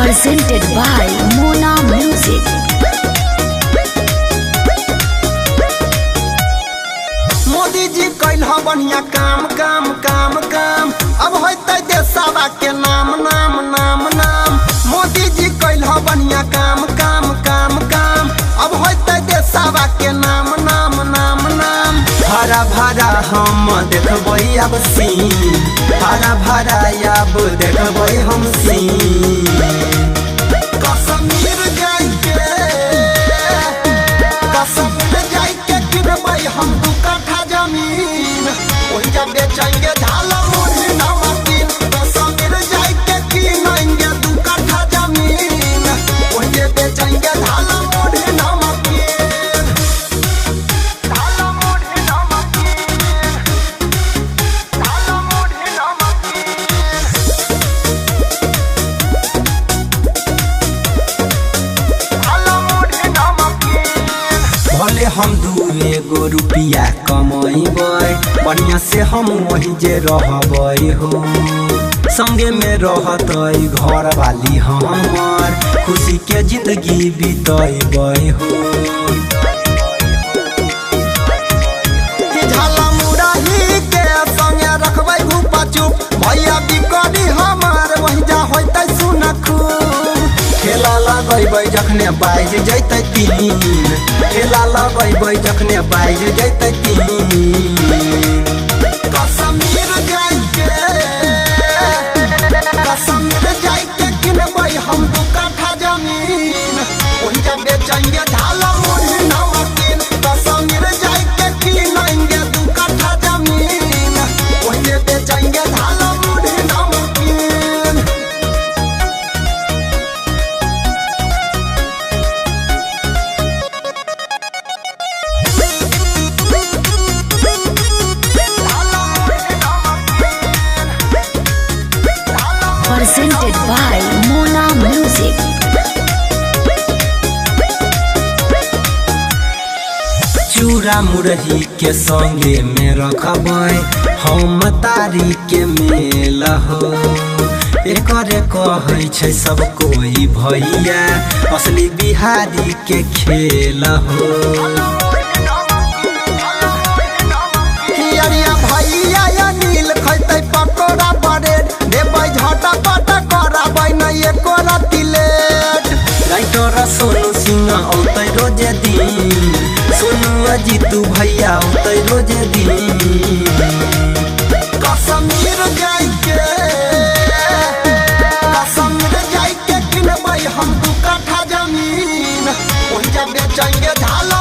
presented by Mona Music. Modi ji कैल बढ़िया काम काम काम काम अब होते देशवा के नाम नाम नाम नाम। मोदी जी कैल बढ़िया काम काम काम काम अब होते देशवा के नाम नाम नाम नाम। हरा भरा हम देखबै अब सीन, हरा भरा अब देखबै हम सीन। कश्मीर जाइके किनबै हम 2 कट्ठा जमीन, वही जब बेचेंगे झाला मुढ़ी नमकीन। कश्मीर जाइके किनेंगे 2 कट्ठा जमीन, वही जब बेचेंगे झाला मुढ़ी नमकीन। झाला मुढ़ी नमकीन, झाला मुढ़ी नमकीन। भले हम 2 रुपया कमैबै, बढ़िया से हम वही जे रहबै हो। संगे में रहतै घर वाली हमर, खुशी के जिंदगी बितैबै हो। झाला मुरही के संगे रखबै भूपा चुप, भैया बिकरी हमार वही जा होतै सुनखू। खेला लगैबै जखने बाज जैतै 3, खेला लगैबै जखने बाज जैतै 3। कश्मीर जाइके किनबै हम 2 कट्ठा जमीन, वही जब बेचेंगे झाला मुढ़ी नमकीन। कश्मीर जाइके किनेंगे 2 कट्ठा जमीन, वही जब बेचेंगे झाला मुढ़ी नमकीन। Presented by Mona Music. चूड़ा मुरही के संगे में रखबै हम तारी के मेल हो। एकरे कहै छै सब कोई भैया, असली बिहारी के खेल हो। भैया अनिल खैतै पकोड़ा ब्रेड, देबै झटा पटा कराबै नहीं एको रत्ती लेट। राइटर सोनू सिंह औतै रोजे दिन, सोनू अजीतू भैया औतै रोजे दिन। कश्मीर जाइके किनबै हम 2 कट्ठा जमीन, वही जब बेचेंगे झाला।